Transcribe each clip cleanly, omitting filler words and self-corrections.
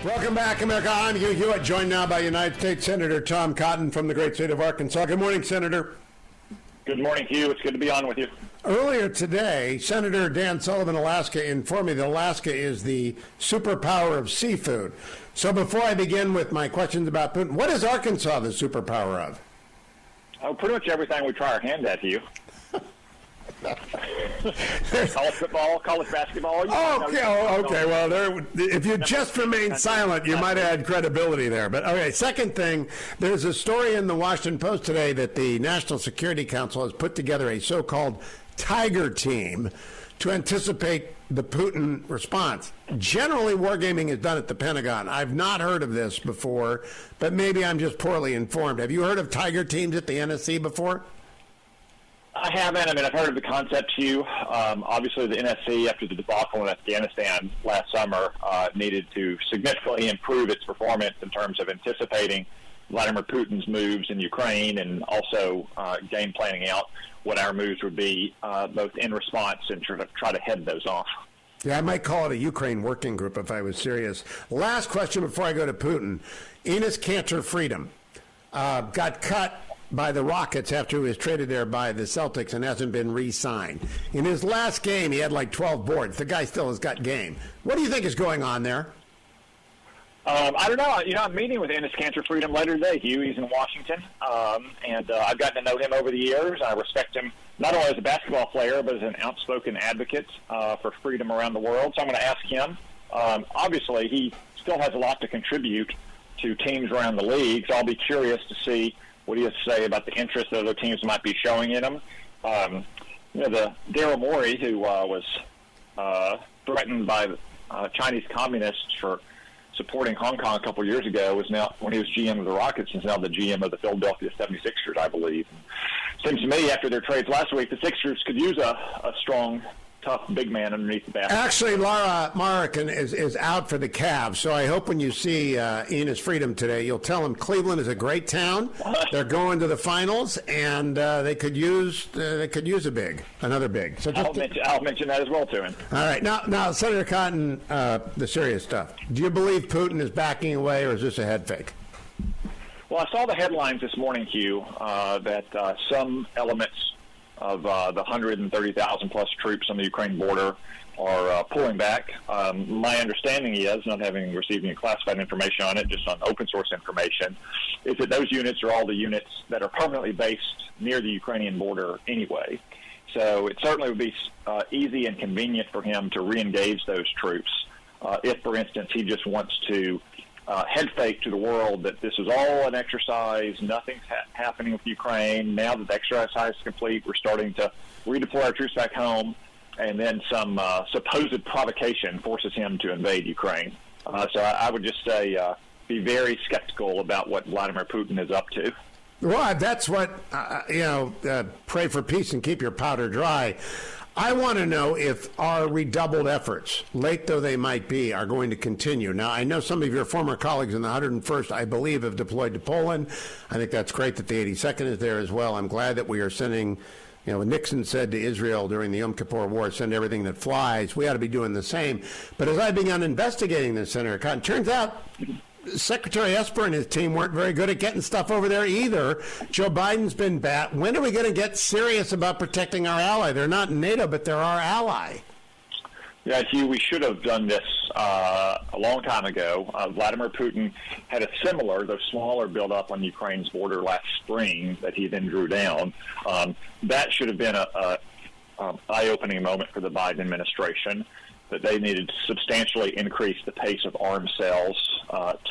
Welcome back, America. I'm Hugh Hewitt, joined now by United States Senator Tom Cotton from the great state of Arkansas. Good morning, Senator. Good morning, Hugh. It's good to be on with you. Earlier today, Senator Dan Sullivan, Alaska, informed me that Alaska is the superpower of seafood. So before I begin with my questions about Putin, what is Arkansas the superpower of? Oh, pretty much everything we try our hand at, Hugh. College football, college basketball. Okay. Well, if you just remained silent, you might have had credibility there. But okay, second thing, there's a story in the Washington Post today that the National Security Council has put together a so-called Tiger Team to anticipate the Putin response. Generally, wargaming is done at the Pentagon. I've not heard of this before, but maybe I'm just poorly informed. Have you heard of Tiger Teams at the NSC before? I haven't. I mean, I've heard of the concept, Hugh. Obviously, the NSC, after the debacle in Afghanistan last summer, needed to significantly improve its performance in terms of anticipating Vladimir Putin's moves in Ukraine and also game planning out what our moves would be, both in response and try to head those off. Yeah, I might call it a Ukraine working group if I was serious. Last question before I go to Putin. Enes Kanter Freedom got cut by the Rockets after he was traded there by the Celtics and hasn't been re-signed. In his last game, he had like 12 boards. The guy still has got game. What do you think is going on there? I don't know. I'm meeting with Enes Kanter Freedom later today, Hugh. He's in Washington, and I've gotten to know him over the years. I respect him not only as a basketball player, but as an outspoken advocate for freedom around the world. So I'm going to ask him. Obviously, he still has a lot to contribute to teams around the league, so I'll be curious to see what he has to say about the interest that other teams might be showing in him. The Daryl Morey, who was threatened by Chinese communists for supporting Hong Kong a couple years ago, was now, when he was GM of the Rockets, is now the GM of the Philadelphia 76ers, I believe. Seems to me, after their trades last week, the Sixers could use a strong, tough big man underneath the basket. Actually, Laura Markin is out for the Cavs, so I hope when you see Enes Freedom today, you'll tell him Cleveland is a great town. They're going to the finals, and they could use another big. So I'll mention that as well to him. All right, now Senator Cotton, the serious stuff. Do you believe Putin is backing away, or is this a head fake? Well, I saw the headlines this morning, Hugh, that some elements of the 130,000-plus troops on the Ukraine border are pulling back. My understanding is, not having received any classified information on it, just on open-source information, is that those units are all the units that are permanently based near the Ukrainian border anyway. So it certainly would be easy and convenient for him to re-engage those troops if, for instance, he just wants to head fake to the world that this is all an exercise, nothing's happening with Ukraine. Now that the exercise is complete, we're starting to redeploy our troops back home, and then some supposed provocation forces him to invade Ukraine. So I would just say be very skeptical about what Vladimir Putin is up to. Well, that's what, pray for peace and keep your powder dry. I want to know if our redoubled efforts, late though they might be, are going to continue. Now, I know some of your former colleagues in the 101st, I believe, have deployed to Poland. I think that's great that the 82nd is there as well. I'm glad that we are sending, Nixon said to Israel during the Yom Kippur War, send everything that flies. We ought to be doing the same. But as I began investigating this, Senator Cotton, turns out Secretary Esper and his team weren't very good at getting stuff over there either. Joe Biden's been bad. When are we going to get serious about protecting our ally? They're not NATO, but they're our ally. Yeah, Hugh, we should have done this a long time ago. Vladimir Putin had a similar, though smaller, buildup on Ukraine's border last spring that he then drew down. That should have been a eye-opening moment for the Biden administration, that they needed to substantially increase the pace of arms sales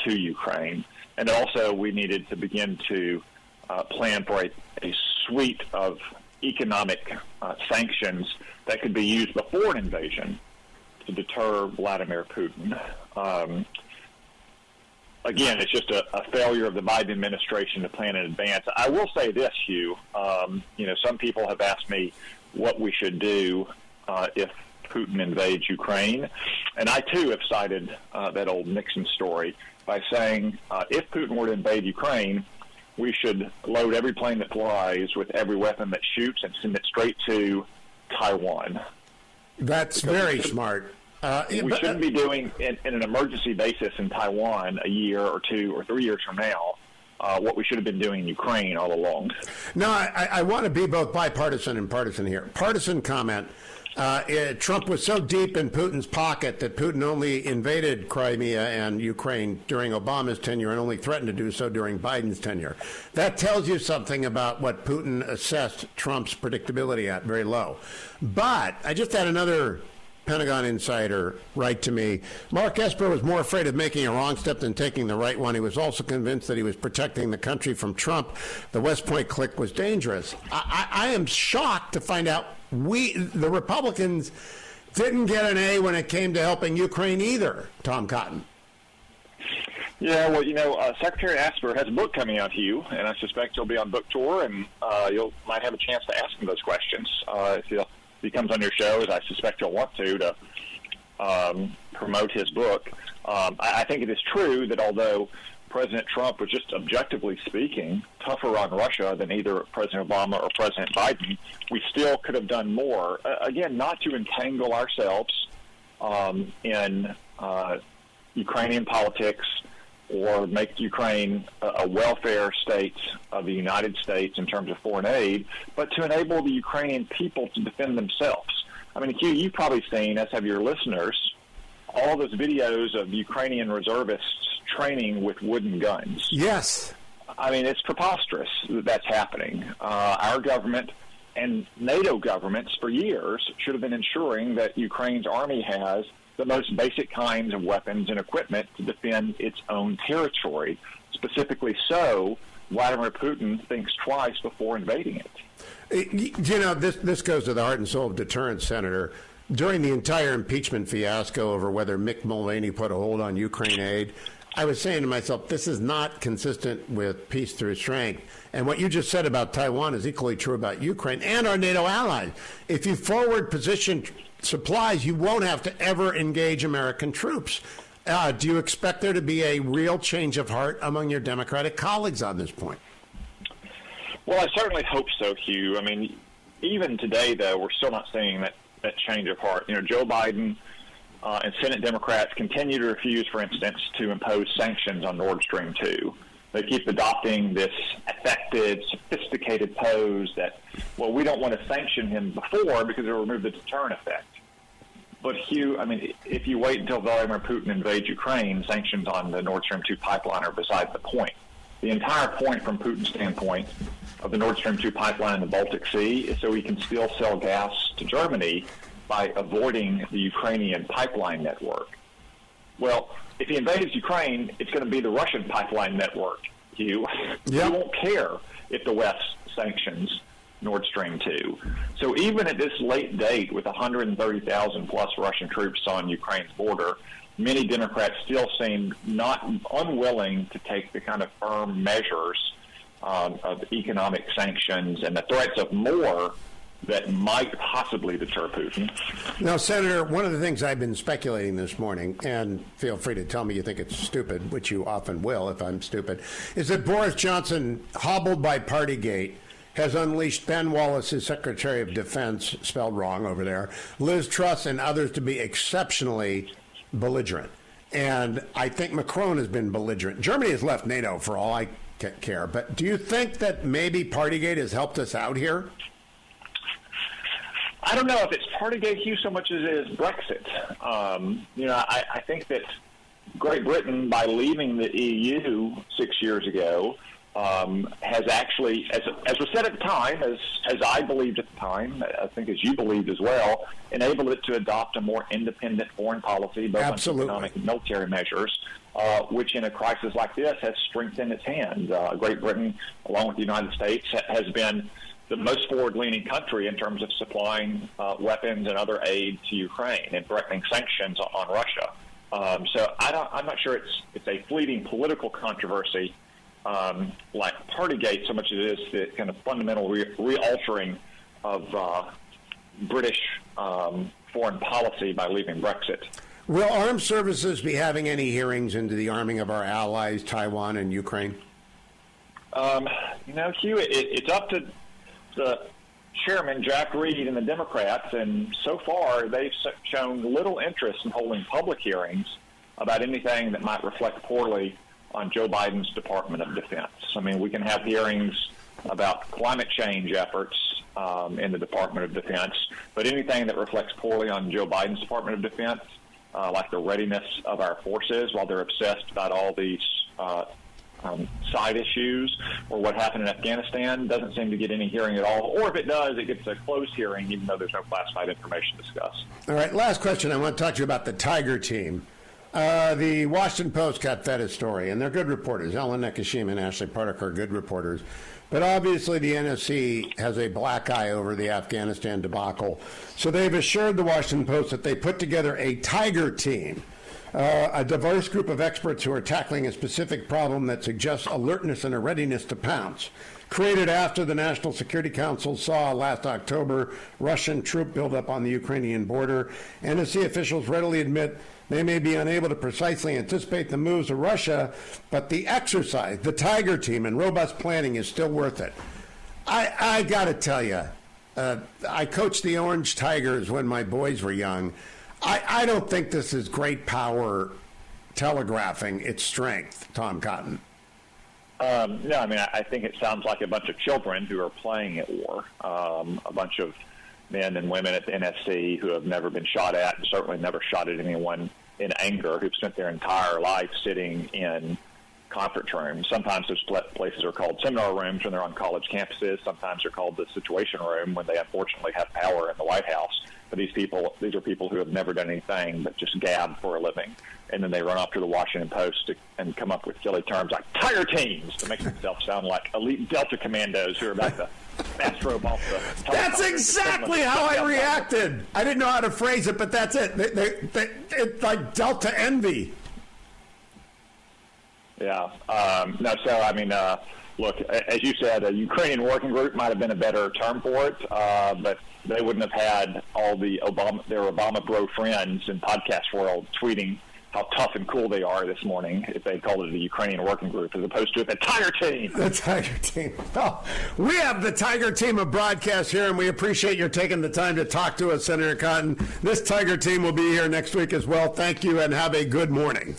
to Ukraine. And also we needed to begin to plan for a suite of economic sanctions that could be used before an invasion to deter Vladimir Putin. Again, it's just a failure of the Biden administration to plan in advance. I will say this, Hugh. Some people have asked me what we should do if Putin invades Ukraine. And I, too, have cited that old Nixon story by saying if Putin were to invade Ukraine, we should load every plane that flies with every weapon that shoots and send it straight to Taiwan. That's very smart. We shouldn't be doing in an emergency basis in Taiwan a year or 2 or 3 years from now what we should have been doing in Ukraine all along. No, I want to be both bipartisan and partisan here. Partisan comment. Trump was so deep in Putin's pocket that Putin only invaded Crimea and Ukraine during Obama's tenure and only threatened to do so during Biden's tenure. That tells you something about what Putin assessed Trump's predictability at, very low. But I just had another Pentagon insider write to me. Mark Esper was more afraid of making a wrong step than taking the right one. He was also convinced that he was protecting the country from Trump. The West Point clique was dangerous. I am shocked to find out the Republicans didn't get an A when it came to helping Ukraine either, Tom Cotton. Yeah, well, Secretary Esper has a book coming out, Hugh, and I suspect he'll be on book tour, and you might have a chance to ask him those questions if he comes on your show, as I suspect he'll want to promote his book. I think it is true that although President Trump was just objectively speaking tougher on Russia than either President Obama or President Biden, we still could have done more. Again, not to entangle ourselves in Ukrainian politics or make Ukraine a welfare state of the United States in terms of foreign aid, but to enable the Ukrainian people to defend themselves. I mean, Hugh, you've probably seen, as have your listeners, all those videos of Ukrainian reservists training with wooden guns. Yes. I mean, it's preposterous that that's happening. Our government and NATO governments for years should have been ensuring that Ukraine's army has the most basic kinds of weapons and equipment to defend its own territory. Specifically so, Vladimir Putin thinks twice before invading it. This goes to the heart and soul of deterrence, Senator. During the entire impeachment fiasco over whether Mick Mulvaney put a hold on Ukraine aid, I was saying to myself, this is not consistent with peace through strength. And what you just said about Taiwan is equally true about Ukraine and our NATO allies. If you forward position supplies, you won't have to ever engage American troops. Do you expect there to be a real change of heart among your Democratic colleagues on this point? Well, I certainly hope so, Hugh. I mean, even today, though, we're still not seeing that change of heart. Joe Biden and Senate Democrats continue to refuse, for instance, to impose sanctions on Nord Stream 2. They keep adopting this affected, sophisticated pose that, well, we don't want to sanction him before because it will remove the deterrent effect. But, Hugh, I mean, if you wait until Vladimir Putin invades Ukraine, sanctions on the Nord Stream 2 pipeline are beside the point. The entire point from Putin's standpoint of the Nord Stream 2 pipeline in the Baltic Sea is so he can still sell gas to Germany by avoiding the Ukrainian pipeline network. Well, if he invades Ukraine, it's going to be the Russian pipeline network, Hugh. Yep. He won't care if the West sanctions Nord Stream 2. So even at this late date, with 130,000 plus Russian troops on Ukraine's border, many Democrats still seem not unwilling to take the kind of firm measures of economic sanctions and the threats of more that might possibly deter Putin. Now, Senator, one of the things I've been speculating this morning, and feel free to tell me you think it's stupid, which you often will if I'm stupid, is that Boris Johnson, hobbled by Partygate, has unleashed Ben Wallace, his Secretary of Defense, spelled wrong over there, Liz Truss, and others to be exceptionally belligerent. And I think Macron has been belligerent. Germany has left NATO for all I care. But do you think that maybe Partygate has helped us out here? I don't know if it's Partygate, Hugh, so much as it is Brexit. I think that Great Britain, by leaving the EU 6 years ago, has actually, as was said at the time, as I believed at the time, I think as you believed as well, enabled it to adopt a more independent foreign policy, both on economic and military measures, which in a crisis like this has strengthened its hand. Great Britain, along with the United States, has been the most forward-leaning country in terms of supplying weapons and other aid to Ukraine and threatening sanctions on Russia. So I'm not sure it's a fleeting political controversy like Partygate so much as it is the kind of fundamental re-altering of British foreign policy by leaving Brexit. Will armed services be having any hearings into the arming of our allies, Taiwan and Ukraine? Hugh, it's up to the Chairman Jack Reed and the Democrats, and so far they've shown little interest in holding public hearings about anything that might reflect poorly on Joe Biden's Department of Defense. I mean, we can have hearings about climate change efforts in the Department of Defense, but anything that reflects poorly on Joe Biden's Department of Defense, like the readiness of our forces, while they're obsessed about all these side issues or what happened in Afghanistan, doesn't seem to get any hearing at all. Or if it does, it gets a closed hearing, even though there's no classified information discussed. All right, last question. I want to talk to you about the Tiger team. The Washington Post got fed a story, and they're good reporters. Ellen Nakashima and Ashley Partak are good reporters. But obviously the NSC has a black eye over the Afghanistan debacle. So they've assured the Washington Post that they put together a Tiger team, a diverse group of experts who are tackling a specific problem that suggests alertness and a readiness to pounce. Created after the National Security Council saw last October Russian troop buildup on the Ukrainian border. NSC officials readily admit they may be unable to precisely anticipate the moves of Russia, but the exercise, the Tiger team, and robust planning is still worth it. I got to tell you, I coached the Orange Tigers when my boys were young. I don't think this is great power telegraphing its strength, Tom Cotton. No, I mean, I think it sounds like a bunch of children who are playing at war, a bunch of men and women at the NSC who have never been shot at, and certainly never shot at anyone in anger, who've spent their entire life sitting in conference rooms. Sometimes those places are called seminar rooms when they're on college campuses. Sometimes they're called the Situation Room when they unfortunately have power in the White House. But these are people who have never done anything but just gab for a living. And then they run off to the Washington Post and come up with silly terms like Tiger teams to make themselves sound like elite Delta commandos who are about to fast-rope off the... That's exactly how I reacted. I didn't know how to phrase it, but that's it. It's like Delta envy. Yeah. No, so, I mean, look, as you said, a Ukrainian working group might have been a better term for it, but they wouldn't have had all their Obama bro friends in podcast world tweeting how tough and cool they are this morning if they called it a Ukrainian working group as opposed to the Tiger team. The Tiger team. Oh, we have the Tiger team of broadcast here, and we appreciate your taking the time to talk to us, Senator Cotton. This Tiger team will be here next week as well. Thank you, and have a good morning.